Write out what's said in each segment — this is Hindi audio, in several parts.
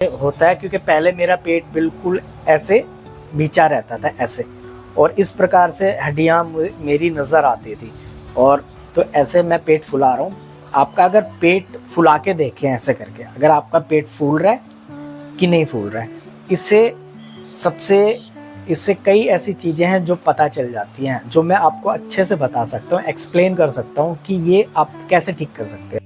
होता है, क्योंकि पहले मेरा पेट बिल्कुल ऐसे नीचा रहता था ऐसे, और इस प्रकार से हड्डियां मेरी नज़र आती थी। और तो ऐसे मैं पेट फुला रहा हूँ। आपका अगर पेट फुला के देखें ऐसे करके, अगर आपका पेट फूल रहा है कि नहीं फूल रहा है, इससे कई ऐसी चीज़ें हैं जो पता चल जाती हैं, जो मैं आपको अच्छे से बता सकता हूँ, एक्सप्लेन कर सकता हूँ कि ये आप कैसे ठीक कर सकते हैं।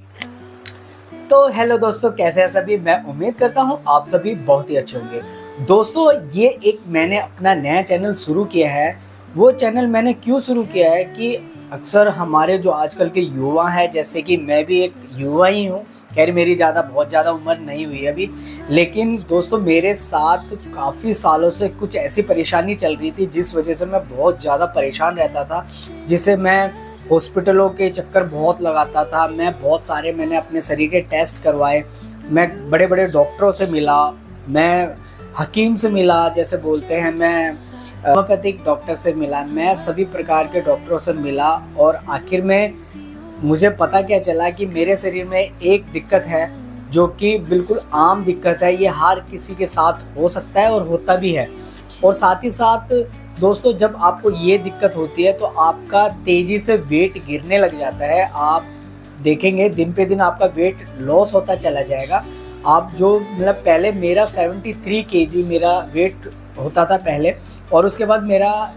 तो हेलो दोस्तों, कैसे हैं सभी। मैं उम्मीद करता हूँ आप सभी बहुत ही अच्छे होंगे। दोस्तों, ये एक मैंने अपना नया चैनल शुरू किया है। वो चैनल मैंने क्यों शुरू किया है कि अक्सर हमारे जो आजकल के युवा हैं, जैसे कि मैं भी एक युवा ही हूँ, खैर मेरी बहुत ज़्यादा उम्र नहीं हुई अभी, लेकिन दोस्तों मेरे साथ काफ़ी सालों से कुछ ऐसी परेशानी चल रही थी जिस वजह से मैं बहुत ज़्यादा परेशान रहता था, जिसे मैं हॉस्पिटलों के चक्कर बहुत लगाता था। मैंने अपने शरीर के टेस्ट करवाए, मैं बड़े बड़े डॉक्टरों से मिला, मैं हकीम से मिला जैसे बोलते हैं, मैं होम्योपैथिक डॉक्टर से मिला, मैं सभी प्रकार के डॉक्टरों से मिला। और आखिर में मुझे पता क्या चला कि मेरे शरीर में एक दिक्कत है जो कि बिल्कुल आम दिक्कत है। ये हर किसी के साथ हो सकता है और होता भी है। और साथ ही साथ दोस्तों, जब आपको ये दिक्कत होती है तो आपका तेज़ी से वेट गिरने लग जाता है। आप देखेंगे दिन पे दिन आपका वेट लॉस होता चला जाएगा। आप जो मतलब पहले मेरा 73 केजी मेरा वेट होता था पहले, और उसके बाद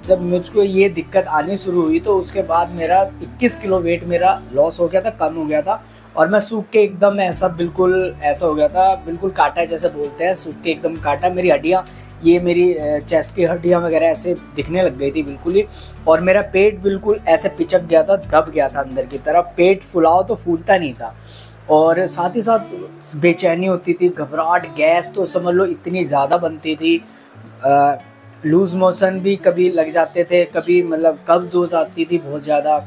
जब मुझको ये दिक्कत आनी शुरू हुई तो उसके बाद मेरा 21 किलो वेट मेरा लॉस हो गया था, कम हो गया था। और मैं सूख के एकदम बिल्कुल ऐसा हो गया था, बिल्कुल काटा जैसे बोलते हैं, सूख के एकदम काटा। मेरी हड्डियाँ, ये मेरी चेस्ट की हड्डियाँ वगैरह ऐसे दिखने लग गई थी बिल्कुल ही। और मेरा पेट बिल्कुल ऐसे पिचक गया था, दब गया था अंदर की तरफ। पेट फुलाओ तो फूलता नहीं था। और साथ ही साथ बेचैनी होती थी, घबराहट, गैस तो समझ लो इतनी ज़्यादा बनती थी। लूज़ मोशन भी कभी लग जाते थे, कभी मतलब कब्ज़ हो जाती थी बहुत ज़्यादा।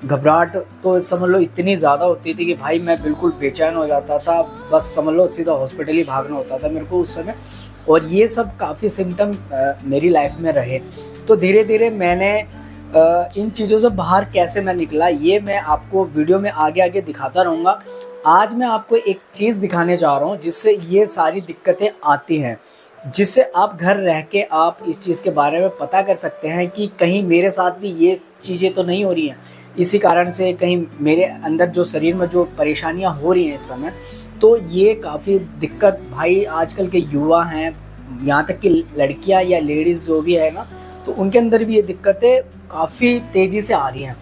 घबराहट तो समझ लो इतनी ज़्यादा होती थी कि भाई मैं बिल्कुल बेचैन हो जाता था, बस समझ लो सीधा हॉस्पिटल ही भागना होता था मेरे को उस समय। और ये सब काफ़ी सिम्टम मेरी लाइफ में रहे। तो धीरे धीरे मैंने इन चीज़ों से बाहर कैसे मैं निकला, ये मैं आपको वीडियो में आगे आगे दिखाता रहूँगा। आज मैं आपको एक चीज़ दिखाने जा रहा हूँ जिससे ये सारी दिक्कतें आती हैं, जिससे आप घर रह के आप इस चीज़ के बारे में पता कर सकते हैं कि कहीं मेरे साथ भी ये चीज़ें तो नहीं हो रही हैं, इसी कारण से कहीं मेरे अंदर जो शरीर में जो परेशानियां हो रही हैं इस समय। तो ये काफ़ी दिक्कत भाई आजकल के युवा हैं, यहाँ तक कि लड़कियां या लेडीज़ जो भी है ना, तो उनके अंदर भी ये दिक्कतें काफ़ी तेज़ी से आ रही हैं,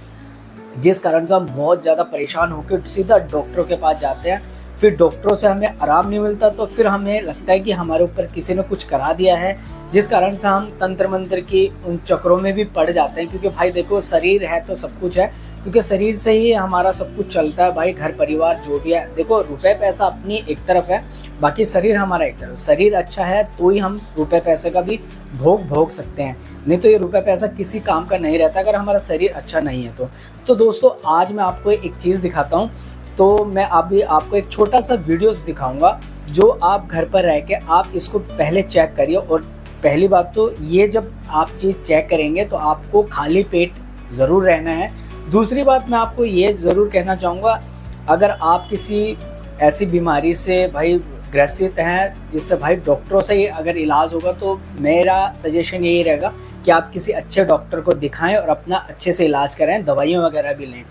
जिस कारण से हम बहुत ज़्यादा परेशान होकर सीधा डॉक्टरों के पास जाते हैं। फिर डॉक्टरों से हमें आराम नहीं मिलता तो फिर हमें लगता है कि हमारे ऊपर किसी ने कुछ करा दिया है, जिस कारण से हम तंत्र मंत्र की उन चक्रों में भी पड़ जाते हैं। क्योंकि भाई देखो, शरीर है तो सब कुछ है, क्योंकि शरीर से ही हमारा सब कुछ चलता है भाई, घर परिवार जो भी है। देखो, रुपए पैसा अपनी एक तरफ है, बाकी शरीर हमारा एक तरफ। शरीर अच्छा है तो ही हम रुपए पैसे का भी भोग सकते हैं, नहीं तो ये रुपए पैसा किसी काम का नहीं रहता अगर हमारा शरीर अच्छा नहीं है तो दोस्तों, आज मैं आपको एक चीज़ दिखाता हूँ। तो मैं अभी आपको एक छोटा सा वीडियोस दिखाऊंगा, जो आप घर पर रह के आप इसको पहले चेक करिए। और पहली बात तो ये, जब आप चीज़ चेक करेंगे तो आपको खाली पेट ज़रूर रहना है। दूसरी बात मैं आपको ये ज़रूर कहना चाहूँगा, अगर आप किसी ऐसी बीमारी से भाई ग्रसित हैं जिससे भाई डॉक्टरों से ही अगर इलाज होगा, तो मेरा सजेशन यही रहेगा कि आप किसी अच्छे डॉक्टर को दिखाएं और अपना अच्छे से इलाज कराएं, दवाइयाँ वगैरह भी लें।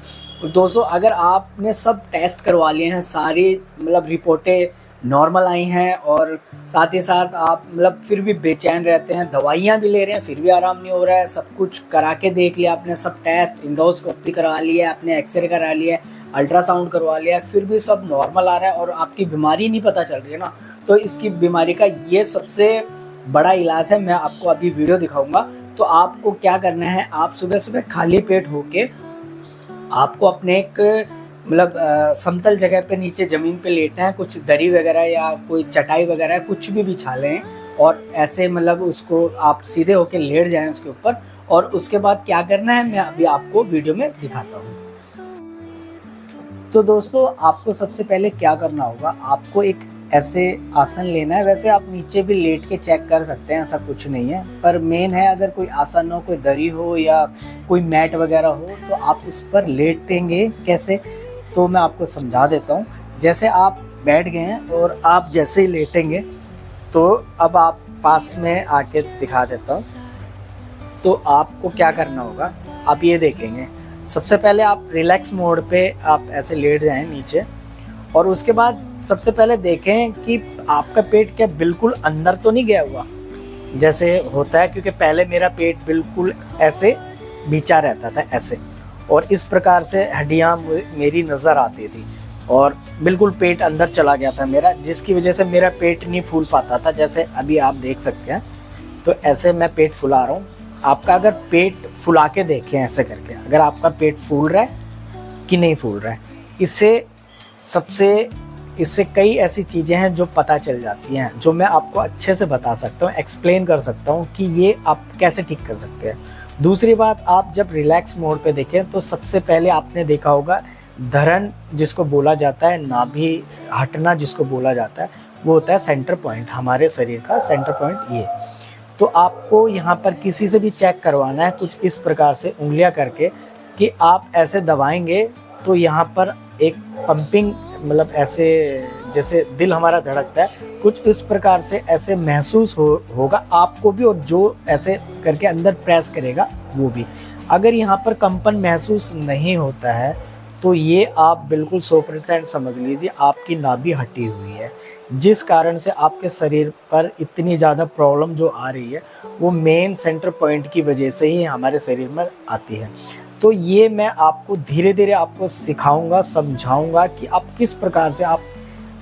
और दोस्तों, अगर आपने सब टेस्ट करवा लिए हैं, सारी मतलब रिपोर्टें नॉर्मल आई हैं, और साथ ही साथ आप फिर भी बेचैन रहते हैं, दवाइयाँ भी ले रहे हैं, फिर भी आराम नहीं हो रहा है, सब कुछ करा के देख लिया आपने, सब टेस्ट, इंडोस्कोपी करवा लिया आपने, एक्सरे करा लिया, अल्ट्रासाउंड करवा लिया, फिर भी सब नॉर्मल आ रहा है और आपकी बीमारी नहीं पता चल रही है ना, तो इसकी बीमारी का ये सबसे बड़ा इलाज है। मैं आपको अभी वीडियो दिखाऊंगा। तो आपको क्या करना है, आप सुबह सुबह खाली पेट होके आपको अपने एक समतल जगह पे नीचे ज़मीन पे लेटना है, कुछ दरी वगैरह या कोई चटाई वगैरह कुछ भी बिछा लें, और ऐसे उसको आप सीधे होके लेट जाएं उसके ऊपर। और उसके बाद क्या करना है मैं अभी आपको वीडियो में दिखाता हूँ। तो दोस्तों, आपको सबसे पहले क्या करना होगा, आपको एक ऐसे आसन लेना है। वैसे आप नीचे भी लेट के चेक कर सकते हैं, ऐसा कुछ नहीं है, पर मेन है अगर कोई आसन हो, कोई दरी हो या कोई मैट वगैरह हो, तो आप उस पर लेटेंगे कैसे, तो मैं आपको समझा देता हूँ। जैसे आप बैठ गए हैं और आप जैसे ही लेटेंगे तो अब आप पास में आके दिखा देता हूँ। तो आपको क्या करना होगा, आप ये देखेंगे। सबसे पहले आप रिलैक्स मोड पे आप ऐसे लेट जाएं नीचे, और उसके बाद सबसे पहले देखें कि आपका पेट क्या बिल्कुल अंदर तो नहीं गया हुआ जैसे होता है, क्योंकि पहले मेरा पेट बिल्कुल ऐसे बिछा रहता था ऐसे, और इस प्रकार से हड्डियाँ मेरी नज़र आती थी और बिल्कुल पेट अंदर चला गया था मेरा, जिसकी वजह से मेरा पेट नहीं फूल पाता था। जैसे अभी आप देख सकते हैं, तो ऐसे मैं पेट फुला रहा हूँ। आपका अगर पेट फुला के देखें ऐसे करके, अगर आपका पेट फूल रहा है कि नहीं फूल रहा है, इससे कई ऐसी चीज़ें हैं जो पता चल जाती हैं, जो मैं आपको अच्छे से बता सकता हूँ, एक्सप्लेन कर सकता हूँ कि ये आप कैसे ठीक कर सकते हैं। दूसरी बात, आप जब रिलैक्स मोड पे देखें तो सबसे पहले आपने देखा होगा धरन जिसको बोला जाता है, नाभि हटना जिसको बोला जाता है, वो होता है सेंटर पॉइंट, हमारे शरीर का सेंटर पॉइंट ये। तो आपको यहाँ पर किसी से भी चेक करवाना है कुछ इस प्रकार से उंगलियाँ करके कि आप ऐसे दबाएंगे तो यहाँ पर एक पंपिंग, मतलब ऐसे जैसे दिल हमारा धड़कता है, कुछ इस प्रकार से ऐसे महसूस होगा आपको भी, और जो ऐसे करके अंदर प्रेस करेगा वो भी। अगर यहाँ पर कंपन महसूस नहीं होता है तो ये आप बिल्कुल 100% समझ लीजिए आपकी नाभि हटी हुई है, जिस कारण से आपके शरीर पर इतनी ज़्यादा प्रॉब्लम जो आ रही है वो मेन सेंटर पॉइंट की वजह से ही हमारे शरीर में आती है। तो ये मैं आपको धीरे धीरे आपको सिखाऊंगा, समझाऊंगा कि आप किस प्रकार से आप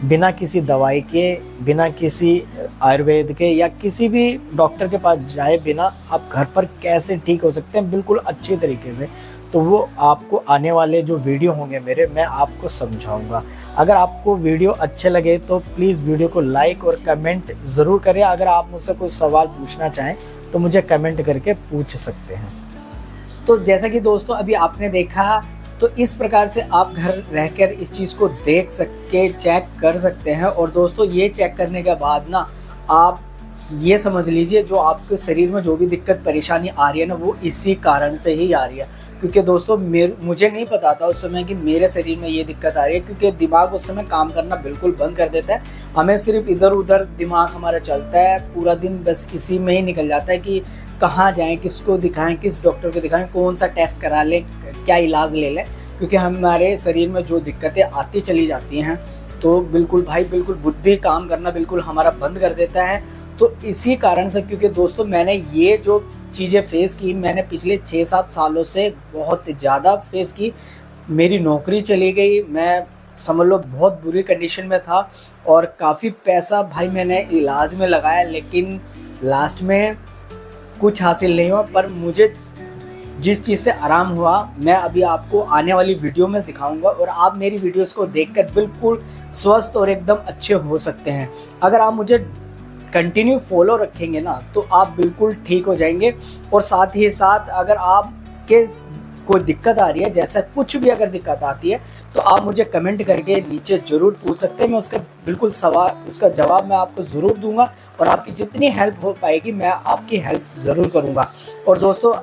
बिना किसी दवाई के, बिना किसी आयुर्वेद के या किसी भी डॉक्टर के पास जाए बिना आप घर पर कैसे ठीक हो सकते हैं बिल्कुल अच्छे तरीके से। तो वो आपको आने वाले जो वीडियो होंगे मेरे, मैं आपको समझाऊंगा। अगर आपको वीडियो अच्छे लगे तो प्लीज़ वीडियो को लाइक और कमेंट ज़रूर करें। अगर आप मुझसे कोई सवाल पूछना चाहें तो मुझे कमेंट करके पूछ सकते हैं। तो जैसा कि दोस्तों अभी आपने देखा, तो इस प्रकार से आप घर रहकर इस चीज़ को देख सके, चेक कर सकते हैं। और दोस्तों ये चेक करने के बाद ना आप ये समझ लीजिए जो आपके शरीर में जो भी दिक्कत परेशानी आ रही है ना, वो इसी कारण से ही आ रही है। क्योंकि दोस्तों मुझे नहीं पता था उस समय कि मेरे शरीर में ये दिक्कत आ रही है, क्योंकि दिमाग उस समय काम करना बिल्कुल बंद कर देता है। हमें सिर्फ इधर उधर दिमाग हमारा चलता है, पूरा दिन बस इसी में ही निकल जाता है कि कहाँ जाएं, किसको दिखाएं, किस डॉक्टर को दिखाएं, कौन सा टेस्ट करा लें, क्या इलाज ले लें। क्योंकि हमारे शरीर में जो दिक्कतें आती चली जाती हैं तो बिल्कुल भाई बिल्कुल बुद्धि काम करना बिल्कुल हमारा बंद कर देता है। तो इसी कारण से, क्योंकि दोस्तों मैंने ये जो चीज़ें फेस की, मैंने पिछले 6-7 सालों से बहुत ज़्यादा फेस की। मेरी नौकरी चली गई, मैं समझ लो बहुत बुरी कंडीशन में था, और काफ़ी पैसा भाई मैंने इलाज में लगाया, लेकिन लास्ट में कुछ हासिल नहीं हुआ। पर मुझे जिस चीज़ से आराम हुआ मैं अभी आपको आने वाली वीडियो में दिखाऊंगा, और आप मेरी वीडियोस को देखकर बिल्कुल स्वस्थ और एकदम अच्छे हो सकते हैं। अगर आप मुझे कंटिन्यू फॉलो रखेंगे ना तो आप बिल्कुल ठीक हो जाएंगे। और साथ ही साथ अगर आपके कोई दिक्कत आ रही है, जैसा कुछ भी अगर दिक्कत आती है, तो आप मुझे कमेंट करके नीचे ज़रूर पूछ सकते हैं। मैं उसका बिल्कुल उसका जवाब मैं आपको ज़रूर दूंगा, और आपकी जितनी हेल्प हो पाएगी मैं आपकी हेल्प ज़रूर करूंगा। और दोस्तों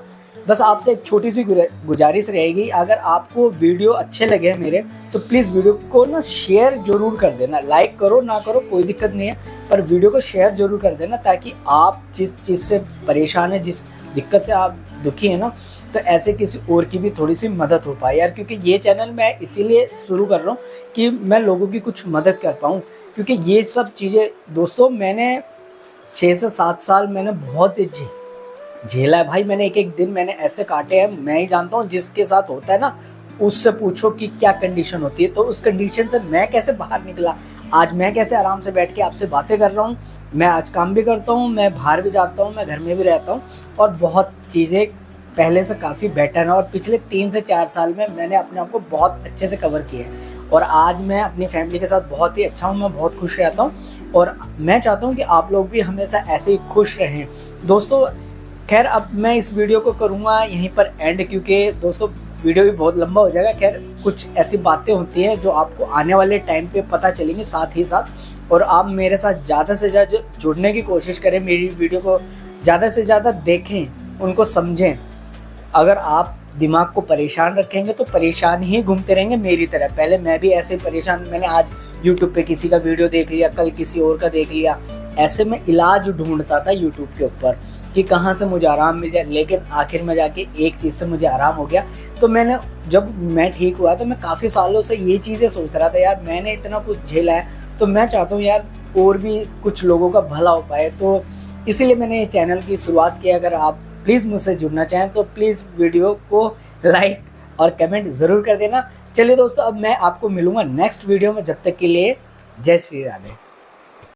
बस आपसे एक छोटी सी गुजारिश रहेगी, अगर आपको वीडियो अच्छे लगे हैं मेरे, तो प्लीज़ वीडियो को ना शेयर जरूर कर देना। लाइक करो ना करो कोई दिक्कत नहीं है, पर वीडियो को शेयर जरूर कर देना, ताकि आप जिस चीज़ से परेशान है, जिस दिक्कत से आप दुखी है ना, तो ऐसे किसी और की भी थोड़ी सी मदद हो पाए यार। क्योंकि ये चैनल मैं इसीलिए शुरू कर रहा हूँ कि मैं लोगों की कुछ मदद कर पाऊँ। क्योंकि ये सब चीज़ें दोस्तों मैंने 6 से 7 साल मैंने बहुत झेला है भाई। मैंने एक दिन मैंने ऐसे काटे हैं, मैं ही जानता हूँ। जिसके साथ होता है ना उससे पूछो कि क्या कंडीशन होती है, तो उस कंडीशन से मैं कैसे बाहर निकला। आज मैं कैसे आराम से बैठ के आपसे बातें कर रहा हूँ। मैं आज काम भी करता हूँ, मैं बाहर भी जाता हूँ, मैं घर में भी रहता हूँ, और बहुत चीज़ें पहले से काफ़ी बेटर है। और पिछले 3 से 4 साल में मैंने अपने आप को बहुत अच्छे से कवर किया है, और आज मैं अपनी फैमिली के साथ बहुत ही अच्छा हूँ, मैं बहुत खुश रहता हूँ। और मैं चाहता हूँ कि आप लोग भी हमेशा ऐसे ही खुश रहें दोस्तों। खैर अब मैं इस वीडियो को करूँगा यहीं पर एंड, क्योंकि दोस्तों वीडियो भी बहुत लंबा हो जाएगा। खैर कुछ ऐसी बातें होती हैं जो आपको आने वाले टाइम पे पता चलेंगी साथ ही साथ, और आप मेरे साथ ज़्यादा से ज़्यादा जुड़ने की कोशिश करें, मेरी वीडियो को ज़्यादा से ज़्यादा देखें, उनको समझें। अगर आप दिमाग को परेशान रखेंगे तो परेशान ही घूमते रहेंगे मेरी तरह। पहले मैं भी ऐसे परेशान, मैंने आज यूट्यूब पे किसी का वीडियो देख लिया, कल किसी और का देख लिया, ऐसे में इलाज ढूंढता था यूट्यूब के ऊपर कि कहाँ से मुझे आराम मिल जाए, लेकिन आखिर में जाके एक चीज़ से मुझे आराम हो गया। तो जब मैं ठीक हुआ तो मैं काफ़ी सालों से ये चीज़ें सोच रहा था, यार मैंने इतना कुछ झेला है तो मैं चाहता हूँ यार और भी कुछ लोगों का भला हो पाए। तो इसीलिए मैंने ये चैनल की शुरुआत की। अगर आप प्लीज़ मुझसे जुड़ना चाहें तो प्लीज़ वीडियो को लाइक और कमेंट ज़रूर कर देना। चलिए दोस्तों, अब मैं आपको मिलूँगा नेक्स्ट वीडियो में। जब तक के लिए जय श्री राधे।